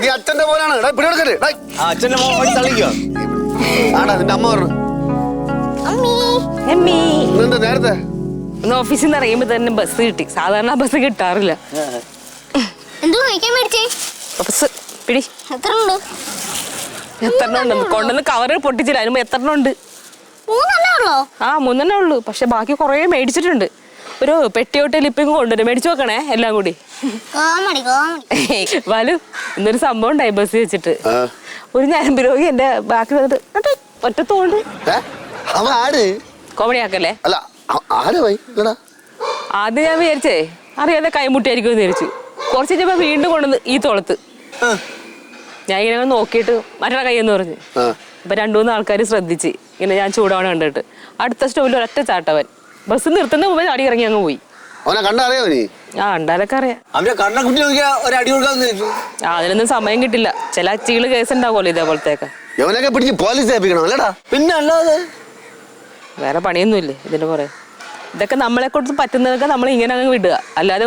നീ അച്ഛന്റെ പോലാണ് അച്ഛന്റെ മോൻ തള്ളിക്കോ ആടാ നിന്റെ അമ്മ പറഞ്ഞു നേരത്തെ ഓഫീസിൽ നിന്ന് ഇറങ്ങുമ്പോ തന്നെ ബസ് കിട്ടി. സാധാരണ ബസ് കിട്ടാറില്ല. പിടി എത്രണ്ണം ഉണ്ട് കൊണ്ടുവന്ന് കവറ് പൊട്ടിച്ചില്ല. അതിന് എത്രണ്ണം ഉണ്ട്? 3 ഉള്ളൂ. പക്ഷെ ബാക്കി കൊറേ മേടിച്ചിട്ടുണ്ട്. ഒരു പെട്ടിയോട്ട് ലിപ്പിങ് കൊണ്ടുവരും. മേടിച്ചു വെക്കണേ എല്ലാം കൂടി. വലു ഇന്നൊരു സംഭവം ഉണ്ടായി ബസ് വെച്ചിട്ട്. ഒരു ഞരമ്പ് രോഗി എന്റെ ബാക്കി വന്നിട്ട് ഒറ്റത്തോണ്ട് കോമഡി ആക്കല്ലേ. ആദ്യം ഞാൻ വിചാരിച്ചേ അറിയാതെ കൈമുട്ടിയായിരിക്കും വിചാരിച്ചു. കുറച്ച് കഴിഞ്ഞപ്പോ വീണ്ടും കൊണ്ടുവന്ന് ഈ തോളത്ത്. ഞാൻ ഇങ്ങനെ നോക്കിയിട്ട് മറ്റേ കൈയെന്ന് പറഞ്ഞു. അപ്പൊ 2-3 ആൾക്കാർ ശ്രദ്ധിച്ച് ഇങ്ങനെ ഞാൻ ചൂടാവണം കണ്ടിട്ട് അടുത്ത സ്റ്റോപ്പിൽ ഒരൊറ്റ ചാട്ടവൻ ബസ് നിർത്തുന്ന മുമ്പ് ചാടി ഇറങ്ങി അങ്ങ് പോയി. കണ്ടാലൊക്കെ അറിയാം. അതിനൊന്നും സമയം കിട്ടില്ല. ചില ചീള് കേസ് ഉണ്ടാവുമല്ലോ ഇതേപോലത്തേക്ക്. പിന്നെ അല്ലാതെ വേറെ പണിയൊന്നുമില്ലേ ഇതിന്റെ പുറകെ. ഇതൊക്കെ നമ്മളെ കൊണ്ട് പറ്റുന്നതൊക്കെ നമ്മൾ ഇങ്ങനെ അങ്ങ് വിടുക. അല്ലാതെ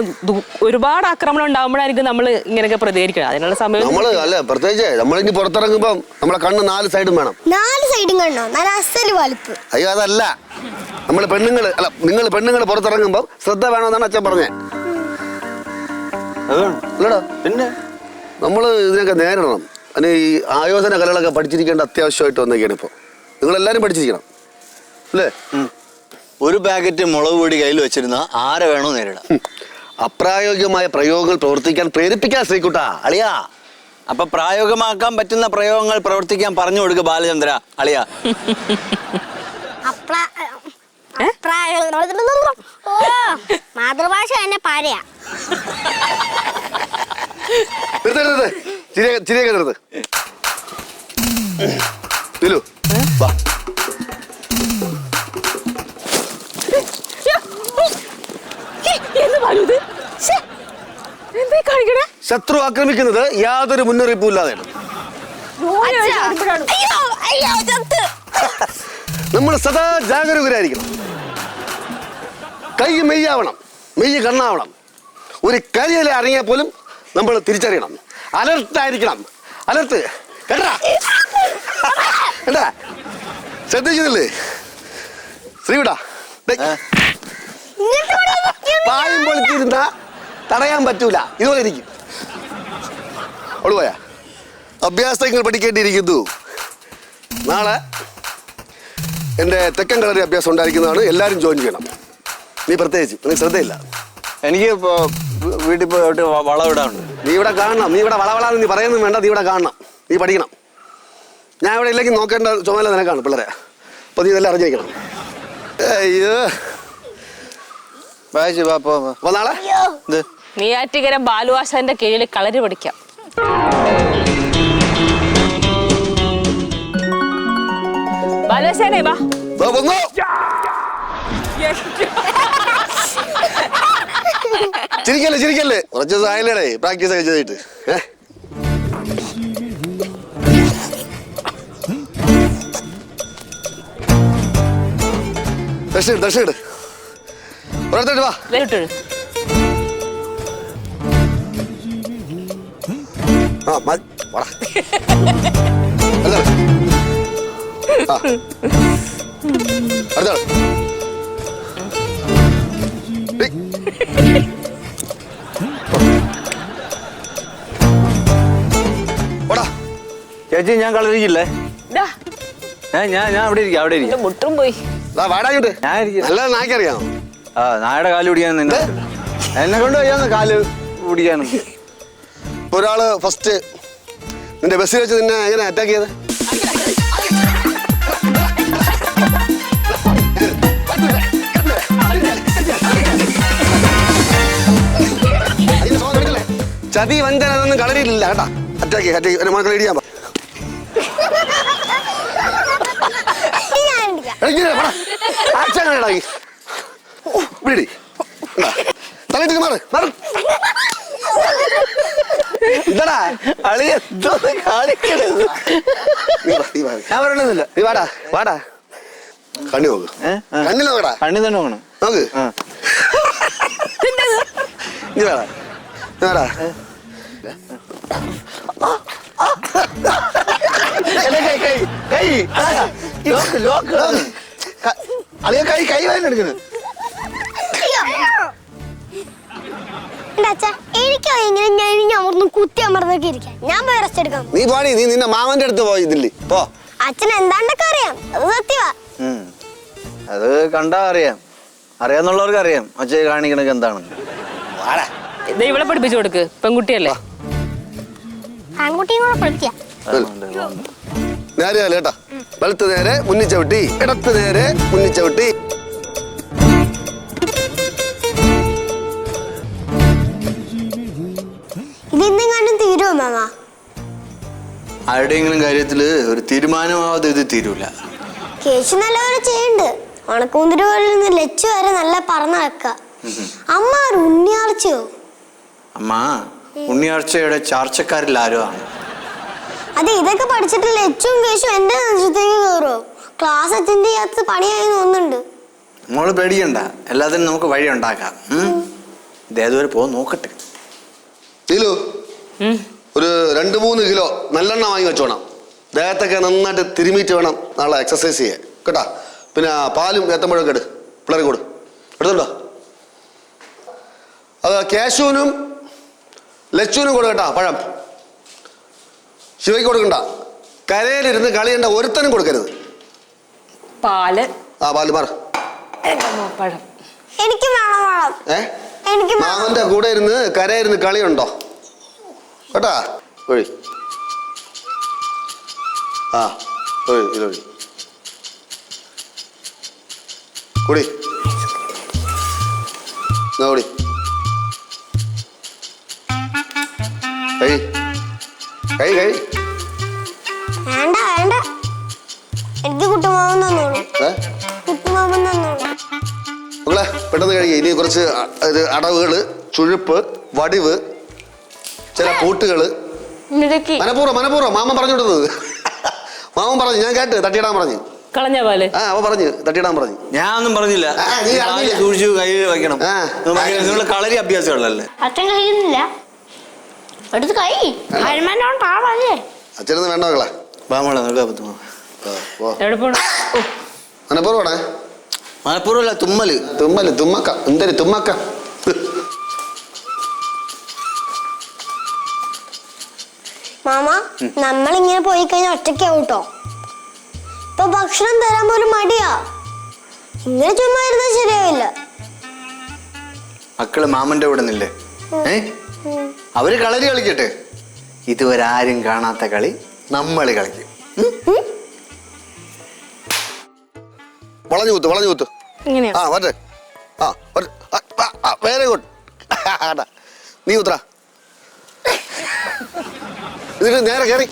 ഒരുപാട് ആക്രമണം ഉണ്ടാകുമ്പോഴായിരിക്കും നമ്മൾ ഇങ്ങനെയൊക്കെ പ്രതികരിക്കണം. അതിനുള്ള സമയം നമ്മളിനി പുറത്തിറങ്ങുമ്പോ നമ്മളെ കണ്ണ് 4 സൈഡും വേണം. 4 സൈഡും കാണോ? അയ്യോ അതല്ല, നമ്മള് പെണ്ണുങ്ങള് അല്ല നിങ്ങൾ പെണ്ണുങ്ങള് പുറത്തിറങ്ങുമ്പോ ശ്രദ്ധ വേണമെന്നാണ് അച്ഛൻ പറഞ്ഞേ. അല്ലടാ പിന്നെ നമ്മള് ഇതിനൊക്കെ നേരിടണം. അതിന് ഈ ആയോധന കലകളൊക്കെ പഠിച്ചിരിക്കേണ്ട അത്യാവശ്യമായിട്ട് വന്നേക്കാണ് ഇപ്പൊ. നിങ്ങളെല്ലാരും പഠിച്ചിരിക്കണം അല്ലേ? ഒരു പാക്കറ്റ് മുളക് പൊടി കയ്യിൽ വെച്ചിരുന്ന ആരെ വേണോ നേരിടാം. അപ്രായോഗികമായ പ്രയോഗങ്ങൾ പ്രവർത്തിക്കാൻ പ്രേരിപ്പിക്കാൻ ശ്രീകുട്ടാ അളിയാ. അപ്പൊ പ്രായോഗികമാക്കാൻ പറ്റുന്ന പ്രയോഗങ്ങൾ പ്രവർത്തിക്കാൻ പറഞ്ഞു കൊടുക്കുക ബാലചന്ദ്ര അളിയാ. മാതൃഭാഷ തന്നെ പാഴയാ. ശത്രു ആക്രമിക്കുന്നത് യാതൊരു മുന്നറിയിപ്പും ഇല്ലാതെ നമ്മൾ സദാ ജാഗരൂകരായിരിക്കണം. കൈ മെയ്യാവണം, മെയ്യ് കണ്ണാവണം. ഒരു കരിയില ഇറങ്ങിയാൽ പോലും നമ്മൾ തിരിച്ചറിയണം. അലർട്ടായിരിക്കണം. അലർട്ട് കേട്ടാ കേട്ടാ ശ്രദ്ധിക്കുന്നില്ലേ ശ്രീവിടാ? പായം പൊളിച്ചിരുന്ന തടയാൻ പറ്റൂല. ഇതുപോലെ ഇരിക്കും. ഒളുപോയാ അഭ്യാസങ്ങൾ പഠിക്കേണ്ടിയിരിക്കുന്നു. നാളെ എൻ്റെ തെക്കൻ കളരി അഭ്യാസം ഉണ്ടായിരിക്കുന്നതാണ്. എല്ലാവരും ജോയിൻ ചെയ്യണം. നീ പ്രത്യേകിച്ച് നിനക്ക് ശ്രദ്ധയില്ല. എനിക്ക് വീട്ടിൽ പോയിട്ട് വളവിടാറുണ്ട്. നീ ഇവിടെ കാണണം. നീ ഇവിടെ വളവളാന്ന് നീ പറയുന്നത് വേണ്ട. നീ ഇവിടെ കാണണം. നീ പഠിക്കണം. ഞാൻ ഇവിടെ ഇല്ലെങ്കിൽ നോക്കേണ്ട ചുമതല നിനക്കാണ് പിള്ളേരെ. അപ്പോൾ നീ ഇതെല്ലാം അറിഞ്ഞിരിക്കണം. അയ്യോ നാളെ നെയ്യാറ്റിക്കര ബാലുവാശാന്റെ കീഴിൽ കളരി പഠിക്കാം. ബാലുവാശാനേ വാ. ചിരിക്കല്ലേ കുറച്ച് സായല്ലേ പ്രാക്ടീസ് ഒക്കെ ചെയ്തിട്ട്. ദർശനം ഒരിടത്തോട്ട് വാ. ചേച്ചി ഞാൻ കളരിക്കില്ലേ? ഞാൻ അവിടെ ഇരിക്കാം. അവിടെ ഇരിക്കും. മുട്ടും പോയി. ഞാൻ ഇരിക്കും. നല്ല നാക്കറിയാം. നായുടെ കാല് പിടിക്കാൻ നിന്നെ എന്നെ കൊണ്ട് വയ്യാന്ന് കാല് പിടിക്കാനും. ഒരാള് ഫസ്റ്റ് നിന്റെ ബസ്സിൽ വെച്ച് നിന്നെ എങ്ങനെ അറ്റാക്ക് ചെയ്ത്? ചതി വഞ്ചന അതൊന്നും കളരിയില്ല കേട്ടാ. അറ്റാക്ക് ഒരു മക്കളെ ഇടിയാൻ തലയിട്ട് മാറ് മാറ്. എന്താടാ അളിയ കാണിക്കണത്? ഞാൻ പറയണമെന്നില്ല. നീ വാടാ വാടാ. കണ്ണി നോക്ക്. കണ്ണി നോക്കടാ. കണ്ണി തന്നെ നോക്കണം. നോക്ക്. നീ വാടാ. അളിയ കൈ വേദനെടുക്കുന്നു. എനിക്കോ ഇങ്ങനെ ഞെഴിഞ്ഞമർന്ന് കുത്തി അമർന്നൊക്കെ ഇരിക്കാൻ. ഞാൻ പോയി റെസ്റ്റ് എടുക്കാം. നീ പാടി, നീ നിന്റെ മാമന്റെ അടുത്ത് പോയി ഇതില്ലേ പോ. അച്ഛൻ എന്താണ്ടൊക്കെ അറിയാം, അത് സത്യവാ. അത് കണ്ടാ അറിയാം, അറിയാന്നുള്ളവർക്ക് അറിയാം അച്ഛൻ കാണിക്കണക്ക് എന്താണെന്ന്. ഇവളെ പഠിപ്പിച്ചു കൊടുക്ക്, പെൺകുട്ടിയല്ലേ. ആൺകുട്ടിയും കൂടെ പഠിക്കാം. നേരെ കേട്ടാ, വലത്ത് നേരെ മുന്നിൽ ചവിട്ടി, ഇടത്ത് നേരെ മുന്നിൽ ചവിട്ടി. ഇതെന്തെങ്ങാനും തീരുമോ മാമ? ആരുടെയെങ്കിലും കാര്യത്തില് ഒരു തീരുമാനമാവാതെ ഇത് തീരൂല. കേശു നല്ലപോലെ ചെയ്യുന്നുണ്ട്. ഉണക്കൂന്തിരികളിൽ നിന്ന് ലച്ചു വരെ നല്ല പറന്ന് വെക്ക. അമ്മ ഒരു ഉണ്ണിയാർച്ചയോ? അമ്മ ഉണ്ണിയാഴ്ചയുടെ ചാർച്ചക്കാരിൽ ആരോ ആണ്. അതെ, ഇതൊക്കെ പഠിച്ചിട്ട് ലച്ചും കേശും എന്റെ നെഞ്ചത്തേക്ക് കയറുമോ? ക്ലാസ് അറ്റൻഡ് ചെയ്യാത്ത പണിയായി തോന്നുന്നുണ്ട്. മോള് പേടിക്കണ്ട, എല്ലാത്തിനും നമുക്ക് വഴി ഉണ്ടാക്കാം. ഇതേതുവരെ പോ നോക്കട്ടെ. ഒരു 2-3 കിലോ നല്ലെണ്ണ വാങ്ങി വെച്ചോണം. ദേഹത്തൊക്കെ നന്നായിട്ട് തിരുമിയിട്ട് വേണം നാളെ എക്സസൈസ് ചെയ്യാൻ കേട്ടാ. പിന്നെ പാലും ഏത്തമ്പഴമൊക്കെ പിള്ളേരെ എടുത്തുണ്ടോ? അത് കേശുവിനും ലച്ചുവിനും കേട്ടാ. പഴം ശിവയ്ക്ക് കൊടുക്കണ്ട. കരയിലിരുന്ന് കളിയണ്ട ഒരുത്തനും കൊടുക്കരുത്. പാല് പാല് മാറ. പഴം എനിക്ക് വേണം പഴം. എനിക്ക് മാമന്റെ കൂടെ ഇരുന്ന് കരയിരുന്ന് കളിയുണ്ടോ കേട്ടാ. ഒഴി ഇതൊഴി കുടി കുടി. കൈ വേണ്ട വേണ്ട, എനിക്ക് കുട്ടുമാവൻ തന്നോളൂ. കുട്ടുമാവൻ തന്നോളൂ. മക്കളെ പെട്ടെന്ന് കഴിക്കുക. ഇനി കുറച്ച് അടവുകള്, ചുഴുപ്പ്, വടിവ്, ചില കൂട്ടുകള്. മനപൂർവ്വം മാമൻ പറഞ്ഞു കൊടുത്തത്. മാമൻ പറഞ്ഞു, ഞാൻ കേട്ട് തട്ടിയിടാൻ പറഞ്ഞു. കളഞ്ഞ പാല് അവൻ പറഞ്ഞു തട്ടിയിടാൻ പറഞ്ഞു. ഞാൻ ഒന്നും പറഞ്ഞില്ല. സൂക്ഷിച്ചു കൈ വയ്ക്കണം. നിങ്ങൾ കളരി അഭ്യാസമുള്ളല്ലേ? അച്ഛൻ കഴിക്കുന്നില്ല. എടുത്ത് കൈ അഴിമല്ലേ. അച്ഛനൊന്നും വേണ്ട മക്കളെ. മനപ്പൂർവ്വമാണേ. മനപ്പൂർവ്വമല്ല, തുമ്മക്ക എന്തൊരു തുമ്മക്ക. മാമ, നമ്മളിങ്ങനെ പോയി കഴിഞ്ഞാൽ ഒറ്റയ്ക്കാവും കേട്ടോ. ഇപ്പൊ ഭക്ഷണം തരാൻ പോലും മടിയാ. ഇങ്ങനെ ചുമ്മാ ഇരുന്നാൽ ശരിയാവില്ല. മക്കള് മാമന്റെ കൂടെ നില്ലേ? അവര് കളരി കളിക്കട്ടെ. ഇതുവരെ ആരും കാണാത്ത കളി നമ്മള് കളിക്കും. വളഞ്ഞു കുത്ത്. Very good. നീ കുത്ര. ഇതിന് നേരെ കയറി.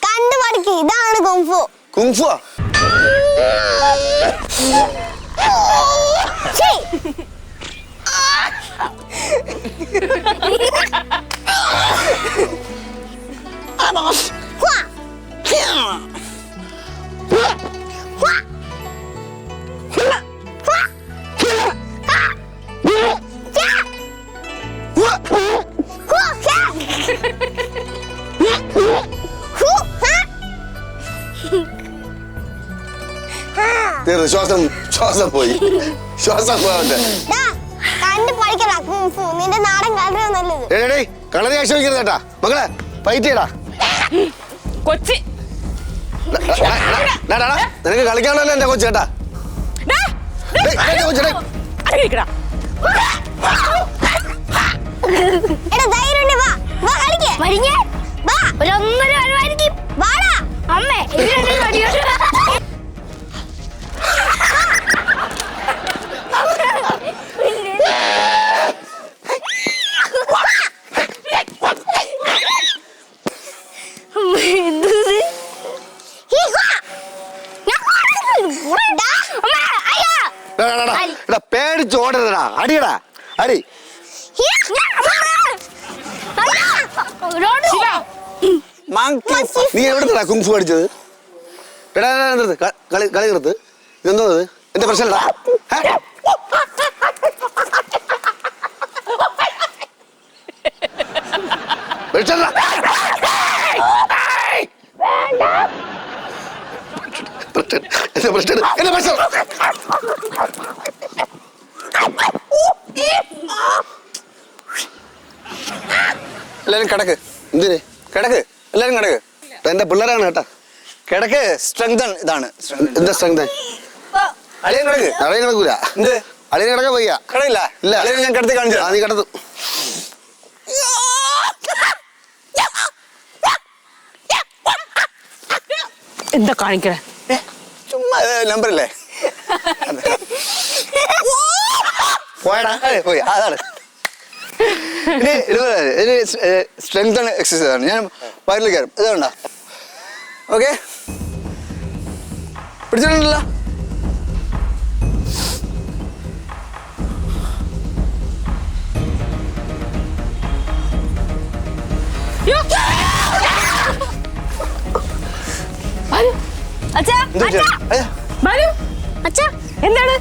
കണ്ടു പഠിക്ക്, ഇതാണ് കുങ്ഫു. കുങ്ഫുവാ? ശ്വാസം പോയി. കണ്ടു പഠിക്കടാ കുങ്ഫു. നിന്റെ നാടൻ കളറി നല്ലത്. കളറി ആശ്രയിക്കരുത് കേട്ടാ മക്കളെ. ഫൈറ്റ് ചെയ്യടാ കൊച്ചി. നിനക്ക് കളിക്കാനുള്ളല്ലോ എന്റെ കൊച്ചേട്ടാ. പേടിച്ചോടരടാ. അടിയടാ അടി. നീ എവിടുന്നാ കുങ്ഫു പഠിച്ചത്? കളി നിർത്ത്. ഇതെന്തോ ഇത്? എന്റെ പ്രശ്നമല്ല. എല്ലാരും കിടക്ക്. എന്തിന് കിടക്ക്, എല്ലാരും കിടക്ക്. എന്റെ പിള്ളേരാണ് കേട്ടാ. കിടക്ക്. സ്ട്രെങ്ത് ഇതാണ്. എന്താ സ്ട്രെങ്ത്? അളിയൻ കിടക്ക്. അളിയൻ കിടക്കൂല. എന്ത് അളിയൻ കിടക്കാൻ വയ്യ. കിടയില്ല? ഇല്ല. അളിയൻ ഞാൻ കിടത്തി കാണിച്ചു. നീ കിടത്തു. എന്താ കാണിക്കണേ? ചുമ്മാ നമ്പറല്ലേ? പോയടാ. പോയി. അതാണ് സ്ട്രെങ്ത് ആണ്, എക്സസൈസ് ആണ്. ഞാൻ വയറിൽ കയറും. ഇതുകൊണ്ടാ. ഓക്കെ, പിടിച്ചിട്ടുണ്ടല്ലോ. അച്ഛാ, എന്ത് അച്ഛാ, അയ്യോ, ബാലു, അച്ഛാ, എന്താണ്?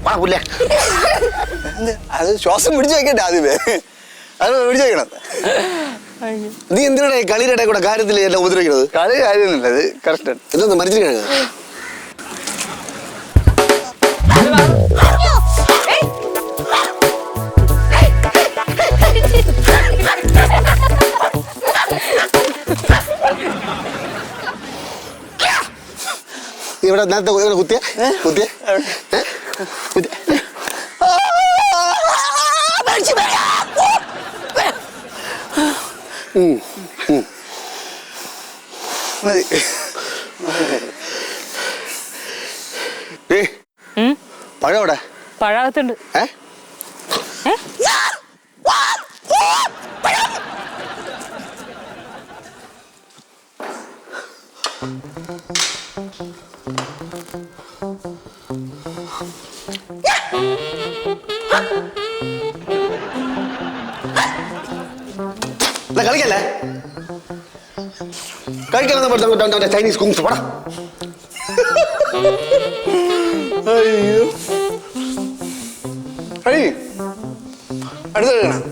വാ പുല്ലേ. എന്ത്? അത് ശ്വാസം പിടിച്ചു വെക്കട്ടെ ആദ്യമേ. അത് പിടിച്ചു വെക്കണം. നീ എന്തിനാ കളിയുടെ ഇടയിൽ കൂടെ കാര്യത്തിൽ എല്ലാം ഉപദ്രവിക്കുന്നത്? കളി കാര്യമൊന്നുമില്ല, അത് കറക്റ്റ് ആണ്. ഇതൊന്ന് മരിച്ചിട്ട് കഴിഞ്ഞ ഇവിടെ നേരത്തെ കുത്തിയ കുത്തിയ കുത്തിയ മതി. പഴം അവിടെ പഴകത്തുണ്ട്. ഏ ഏ? കളിക്കല്ലേ കഴിക്കാൻ ചൈനീസ് കുങ്സ് പടാ. അയ്യോ, അടുത്ത കഴിയണം.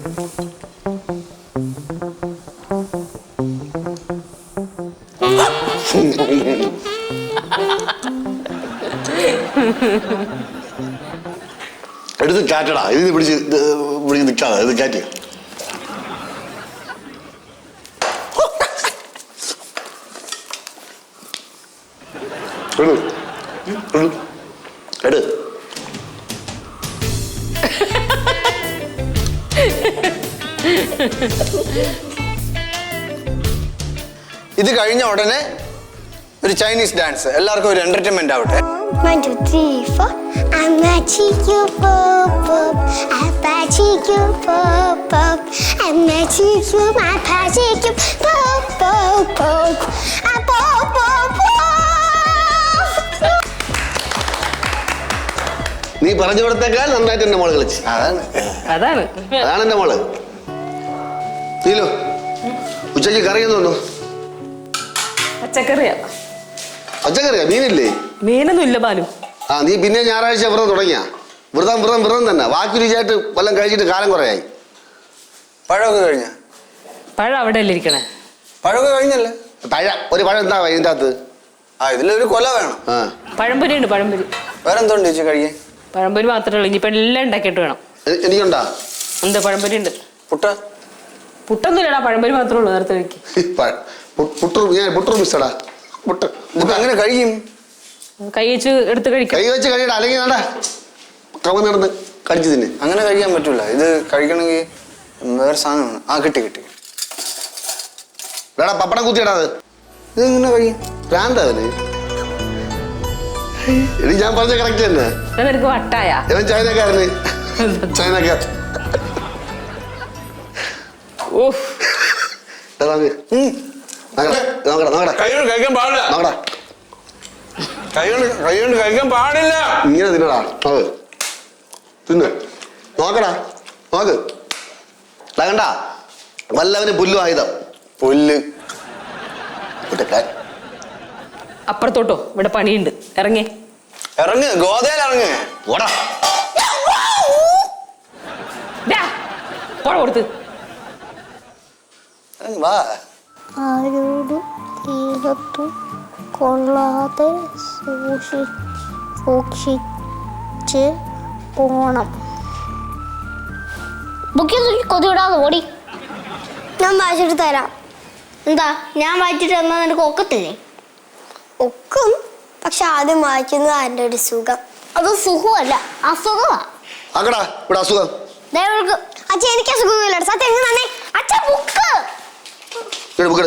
എടുത്ത് ചാറ്റടാ. ഇത് പിടിച്ച് നിൽക്കാതെ ഇത് ചാറ്റ്. എട് ഇത് കഴിഞ്ഞ ഉടനെ ഒരു ചൈനീസ് ഡാൻസ്. എല്ലാവർക്കും ഒരു എന്റർടൈൻമെന്റ് ആവട്ടെ. 1, 2, 3, 4. I'm matching you, pop, pop. I'm matching you, pop, pop. I'm matching you, my patching you, pop, pop, pop. I'm pop, pop, pop. നീ പറഞ്ഞു കൊടുത്തേക്കാൾ നന്നായിട്ട് എന്റെ മോള് കളിച്ച്. അതാണ് അതാണ് അതാണ് എന്റെ മോള്. നീലോ ഉച്ചയ്ക്ക് കറിയെന്ന് തോന്നു? പച്ചക്കറിയാ. പച്ചക്കറിയാ? മീനില്ലേ? മീനൊന്നും ഇല്ല ബാലു. ആ നീ പിന്നെ ഞായറാഴ്ച വ്രതം തുടങ്ങിയ? വ്രതം തന്നെ. ബാക്കി രുചിയായിട്ട് വല്ലതും കഴിച്ചിട്ട് കാലം കുറയായി. പഴമൊക്കെ കഴിഞ്ഞ? പഴം അവിടെ അല്ലേ ഇരിക്കണേ? പഴമൊക്കെ കഴിഞ്ഞല്ലേ? ഒരു പഴം എന്താ ഇതിൻ്റെ അകത്ത്? ആ, ഇതിലൊരു കൊല വേണം. ആ പഴംപൊരി ഉണ്ട്. പഴംപൊരി വേറെ എന്തോണ്ട് ചേച്ചി കഴിക്കാൻ? പഴംപൊരി മാത്രമേ ഉള്ളൂ. ഇനിയിപ്പോൾ എല്ലാം ഉണ്ടാക്കിയിട്ട് വേണം. എനിക്കുണ്ടാ? എന്താ പഴംപൊരി ഉണ്ട്. പുട്ട? പുട്ടൊന്നും ഇല്ലടാ, പഴംപൊരി മാത്രമേ ഉള്ളൂ. നേരത്തെ വെക്ക്. പുട്ടു മിസ്സടാ. പുട്ട് അങ്ങനെ കഴിക്കും? കൈ വെച്ച് എടുത്ത് കഴിക്കും. കൈ വെച്ച് കഴിയടാ, അല്ലെങ്കിൽ വേണ്ട കവ നടന്ന് കടിച്ചു തിന്നെ. അങ്ങനെ കഴിക്കാൻ പറ്റൂല. ഇത് കഴിക്കണമെങ്കിൽ വേറെ സാധനമാണ്. ആ, കിട്ടി കിട്ടി. വേടാ പപ്പടം കുത്തിയടാ. അത് ഇതെങ്ങനെ കഴിയും? ഭ്രാന്താവന്. എനിക്ക് ഞാൻ പറഞ്ഞ കറക്റ്റ് തന്നെ. നിനക്ക് വട്ടായ ഇവൻ ചൈനക്കാരന്. ചൈനക്കാർ. ഓഹ് കഴിക്കാൻ പാടില്ല. നോക്കടാ കൈകൊണ്ട് കഴിക്കാൻ പാടില്ല. ഇങ്ങനെ തിന്നടാ. അത് തിന്ന് നോക്കടാ. നോക്ക് കണ്ട വല്ലവന് പുല്ലും ആയുധം. പുല്ല് അപ്പുറത്തോട്ടോ, ഇവിടെ പണിയുണ്ട്. ഇറങ്ങി. ഇറങ്ങ്, ഗോതയിൽ ഇറങ്ങ്. ഓടാ. കൊടുത്ത് വാ. ആരോടും തീരത്തും കൊള്ളാതെ സൂക്ഷിച്ച് പോണം. കൊതിവിടാതെ ഓടി. ഞാൻ വായിച്ചിട്ട് തരാം. എന്താ ഞാൻ വായിച്ചിട്ട് തന്നാ നിനക്ക് ഒക്കത്തില്ലേ? ഒക്കും, പക്ഷെ ആദ്യം വായിക്കുന്നത് അതിൻ്റെ ഒരു സുഖം. അത് സുഖമല്ല, അസുഖമാ. ആക്കടാ ഇവിടെ അസുഖം. അച്ഛ എനിക്ക് അസുഖമില്ല. സത്യം തന്നെ. അച്ഛ ബുക്ക് ബുക്ക്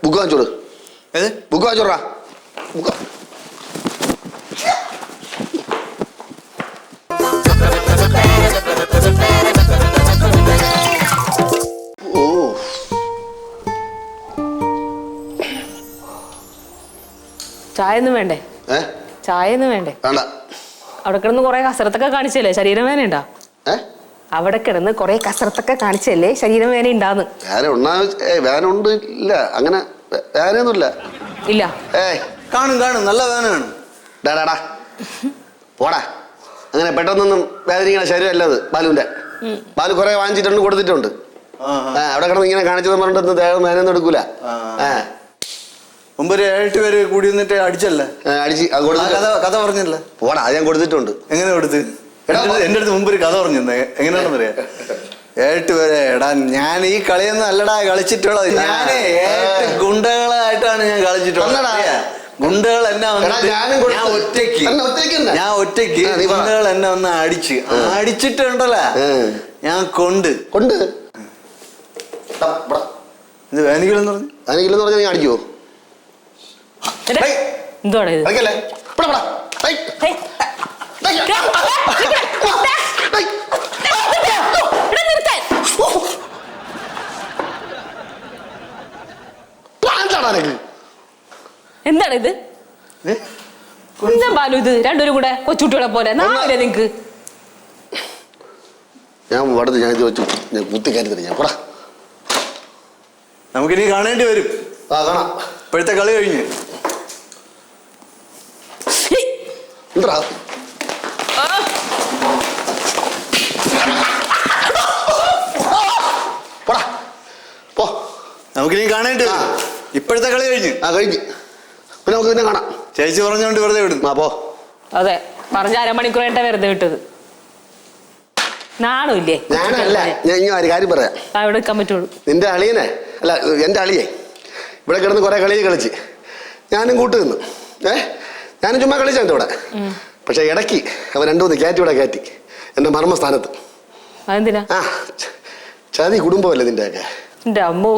ബുക്ക് വാങ്ങിച്ചോട്. ബുക്ക് വാങ്ങിച്ചോടാ. ബുക്ക് ഓ ചായ ഒന്നും വേണ്ടേ? ചായ ഒന്നും വേണ്ടേ? വേണ്ട. അവിടെ കിടന്ന് കുറെ കസരത്തൊക്കെ കാണിച്ചല്ലേ ശരീരം വേന ഉണ്ടാ? അവിടെ കിടന്ന് കുറെ കസരത്തൊക്കെ കാണിച്ചല്ലേ ശരീരം വേന ഉണ്ടാന്ന്? വേനുണ്ട്. ഇല്ല, അങ്ങനെ വേനൊന്നുമില്ല. ഇല്ല. കാണും കാണും, നല്ല വേന കാണും. ഡാടാ പോടാ. അങ്ങനെ പെട്ടെന്നൊന്നും വേദനിക്കണ ശരീരമല്ല അത് ബാലുവിന്റെ. ബാലു കുറെ വാങ്ങിച്ചിട്ടുണ്ട്, കൊടുത്തിട്ടുണ്ട്. അവിടെ കിടന്ന് ഇങ്ങനെ കാണിച്ചത് പറഞ്ഞിട്ട് ദേഹം വേനൊന്നും എടുക്കൂല. മുമ്പ് ഒരു 7 പേര് കൂടി നിന്നിട്ട് അടിച്ചല്ലേ? അടിച്ച് കഥ പറഞ്ഞല്ലേ? പോടാ, അത് ഞാൻ കൊടുത്തിട്ടുണ്ട്. എങ്ങനെ കൊടുത്ത്? എന്റെ അടുത്ത് മുമ്പ് ഒരു കഥ പറഞ്ഞിരുന്നേ. എങ്ങനെയാണെന്നറിയാം? 7 പേരെ എടാ, ഞാൻ ഈ കളിയൊന്നും അല്ലടാ കളിച്ചിട്ടുള്ളത്. ഞാനേ 8 ഗുണ്ടകളായിട്ടാണ് ഞാൻ കളിച്ചിട്ടുള്ളത്. ഗുണ്ടകൾ എന്നെ ഞാൻ ഒറ്റയ്ക്ക് ഗുണ്ടകൾ എന്നെ ഒന്ന് അടിച്ചിട്ടുണ്ടല്ലോ. ഞാൻ കൊണ്ട് ഇത് വേനിക്കില്ലെന്ന് പറഞ്ഞു. വേനിക്കില്ലെന്ന് പറഞ്ഞാൽ നീ അടിക്കുവോ? എന്തുവാണ് ഇത്? എന്താണ് ഇത്? എന്താ ബാലു ഇത്? രണ്ടുപേരും കൂടെ കൊച്ചുകുട്ടികളെ പോലെ നാളെ നിങ്ങക്ക്. ഞാൻ വടത് ഞാൻ ഇത് വെച്ചു ഞാൻ കുത്തിക്കയറ്റി തരും. ഞാൻ പോടാ. നമുക്കിനി കാണേണ്ടി വരും. കാണാം. ഇപ്പോഴത്തെ കളി കഴിഞ്ഞ് എന്താ പോടാ പോ. നമുക്കിനി കാണേണ്ടി വരും. ഇപ്പോഴത്തെ കളി കഴിഞ്ഞ് കഴിഞ്ഞ് പിന്നെ നമുക്ക് പിന്നെ കാണാം. ചേച്ചി പറഞ്ഞോണ്ട് വെറുതെ വിടും. പോ. അതെ, പറഞ്ഞ അരമണിക്കൂർ കഴിഞ്ഞാ വെറുതെ വിട്ടത്. നാണില്ലേ? ഞാനല്ല, ഞാൻ ഇങ്ങനെ ഒരു കാര്യം പറയാം. അവിടെ നിൽക്കാൻ പറ്റുള്ളൂ. നിന്റെ അളിയനെ അല്ല, എൻ്റെ അളിയെ ഇവിടെ കിടന്ന് കുറെ കളി കളിച്ച് ഞാനും കൂട്ട് നിന്നു. ഞാനും ചുമ്മാ കളിച്ചെൻ്റെ ഇവിടെ. പക്ഷെ ഇടയ്ക്ക് അവൻ 2-3 ഇവിടെ കയറ്റി എൻ്റെ മർമ്മസ്ഥാനത്ത്. അതെന്തിനാ? ചതി കുടുംബമല്ലേ നിന്റെയൊക്കെ. എൻ്റെ അമ്മോ,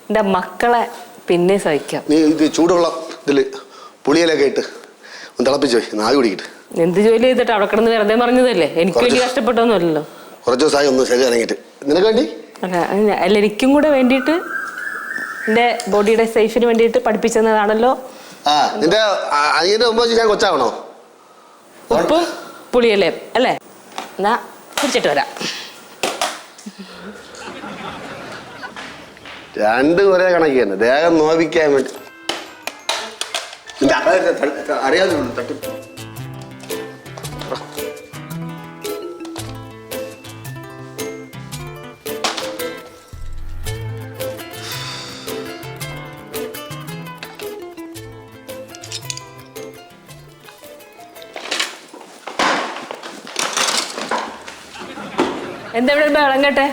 എൻ്റെ മക്കളെ പിന്നെ സഹിക്കാം. നീ ഇത് ചൂടുവെള്ളം ഇതിൽ പുളിയിലൊക്കെ ഇട്ട് ഒന്ന് തിളപ്പിച്ചു പോയി നാല് കുടിക്കിട്ട്. എന്ത് ജോലി ചെയ്തിട്ട് അവിടെ കിടന്ന് വെറുതെ പറഞ്ഞതല്ലേ? എനിക്ക് വേണ്ടി കഷ്ടപ്പെട്ടൊന്നുമല്ലല്ലോ. കുറച്ച് ദിവസമായി ഒന്ന് ശരി ഇറങ്ങിയിട്ട്. നിനക്ക് വേണ്ടി അല്ല, എനിക്കും കൂടെ വേണ്ടിയിട്ട്, എൻ്റെ ബോഡിയുടെ സേഫിന് വേണ്ടിയിട്ട് പഠിപ്പിച്ചതാണല്ലോ. നിന്റെ അനിയന്റെ മുമ്പ് ഞാൻ കൊച്ചാവണോ? ഉപ്പും പുളിയല്ലേ അല്ലേ? എന്നാ കുടിച്ചിട്ട് വരാം. രണ്ടും ഒരേ കണക്ക് തന്നെ, ദേഹം നോവിക്കാൻ വേണ്ടി. അറിയാതെ തട്ടി എന്താ ഇവിടെ ബഹളം കേട്ടെ?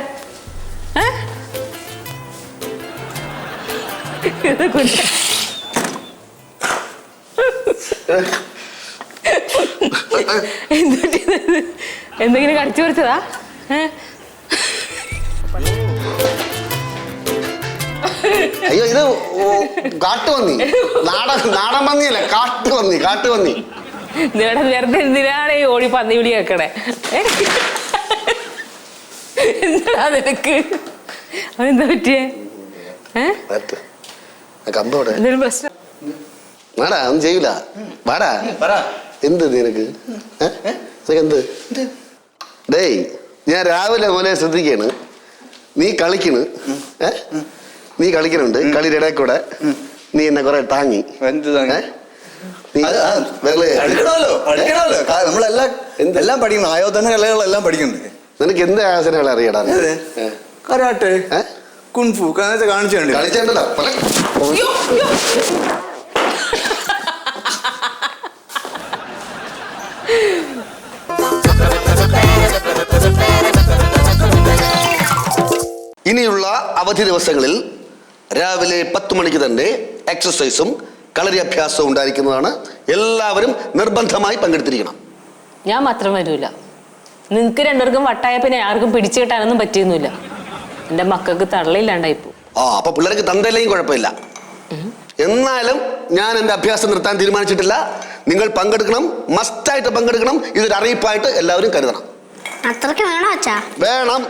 എന്തെങ്കിലും കടിച്ചു പറിച്ചതാ? അയ്യോ ഇത് കാട്ടുപന്നി. നാടൻ പന്നിയല്ല, കാട്ടുപന്നി. നിങ്ങളുടെ വെറുതെ എന്തിനാണ് ഈ ഓടി പന്നി വിളി കേൾക്കണേ? എന്താ നിനക്ക്? അവനെന്താ പറ്റിയേ? എന്തെങ്കിലും പ്രശ്നം? വാടാ, ഒന്നും ചെയ്യൂല. വാടാ. എന്ത് നിനക്ക്? എന്ത്? ഡേയ്, ഞാൻ രാവിലെ മോനെ ശ്രദ്ധിക്കാണ്. നീ കളിക്കണുണ്ട്. കളിയുടെ ഇടയിൽ കൂടെ നീ എന്നെ കുറെ താങ്ങി. നമ്മളെല്ലാം പഠിക്കണം. ആയോധന കലകളെല്ലാം പഠിക്കുന്നുണ്ട്. നിനക്ക് എന്ത് ആസനകൾ അറിയടാ? കരാട്ടെ, കുൻഫു കാണിച്ചു വേണ്ടി കളിച്ചോ. ഇനിയുള്ള അവധി ദിവസങ്ങളിൽ രാവിലെ 10 മണിക്ക് തന്നെ എക്സസൈസും കളരി അഭ്യാസവും ഉണ്ടായിരിക്കുന്നതാണ്. എല്ലാവരും നിർബന്ധമായി പങ്കെടുത്തിരിക്കണം. ഞാൻ മാത്രം വരൂല. നിനക്ക് രണ്ടുപേർക്കും വട്ടായ പിന്നെ ആർക്കും പിടിച്ചു കിട്ടാനൊന്നും പറ്റിയൊന്നുമില്ല. എന്റെ മക്കൾക്ക് തള്ളയില്ലാണ്ടായിപ്പോ. അപ്പൊ പിള്ളേർക്ക് തന്തയിലേയും കുഴപ്പമില്ല. എന്നാലും ഞാൻ എന്റെ അഭ്യാസം നിർത്താൻ തീരുമാനിച്ചിട്ടില്ല. നിങ്ങൾ പങ്കെടുക്കണം, മസ്റ്റായിട്ട് പങ്കെടുക്കണം. ഇതൊരു അറിയിപ്പായിട്ട് എല്ലാവരും കരുതണം. അത്രയ്ക്ക് വേണോ അച്ഛാ? വേണം.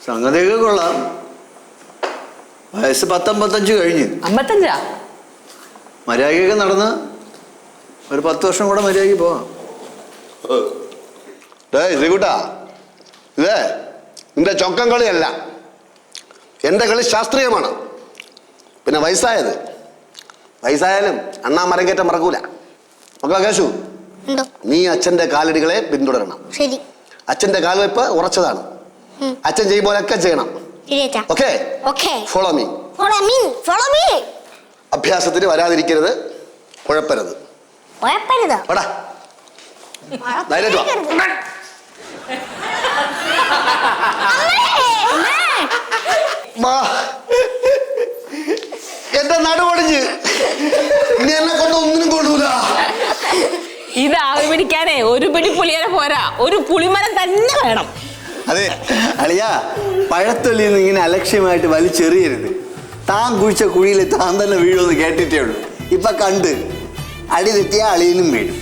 സംഗതിയൊക്കെ കൊള്ളാം. വയസ്സ് 55 കഴിഞ്ഞ്. 55? മര്യാദയൊക്കെ നടന്ന് ഒരു 10 വർഷം കൂടെ മര്യാദയ്ക്ക് പോവാം. ശ്രീകുട്ടാ, ഇതേ നിന്റെ ചൊക്കം കളിയല്ല, എൻ്റെ കളി ശാസ്ത്രീയമാണ്. പിന്നെ വയസ്സായാലും അണ്ണാ മരങ്കേറ്റം മറക്കൂല. മക്കളെ കേശു, നീ അച്ഛൻ്റെ കാലടികളെ പിന്തുടരണം. ശരി. അച്ഛൻ്റെ കാൽവയ്പ് ഉറച്ചതാണ്. അച്ഛൻ ചെയ്യുമ്പോഴൊക്കെ ചെയ്യണം. ഓക്കെ? Follow me. അഭ്യാസത്തിന് വരാതിരിക്കരുത്, കുഴപ്പരുത്. എന്റെ നടുപൊടിഞ്ഞ് ഇനി എന്നെ കൊണ്ട് ഒന്നിനും കൊള്ളൂല. ഇത് ആവി പിടിക്കാനേ ഒരു പിടി പുളിയനെ പോരാ, ഒരു പുളിമരം തന്നെ വേണം. അതെ അളിയാ, പഴത്തൊലിന്ന് ഇങ്ങനെ അലക്ഷ്യമായിട്ട് വലിച്ചെറിയരുത്. താൻ കുഴിച്ച കുഴിയിൽ താൻ തന്നെ വീഴുമെന്ന് കേട്ടിട്ടേ ഉള്ളൂ. ഇപ്പൊ കണ്ട് അടി തെറ്റിയ അളിയനും വീഴും.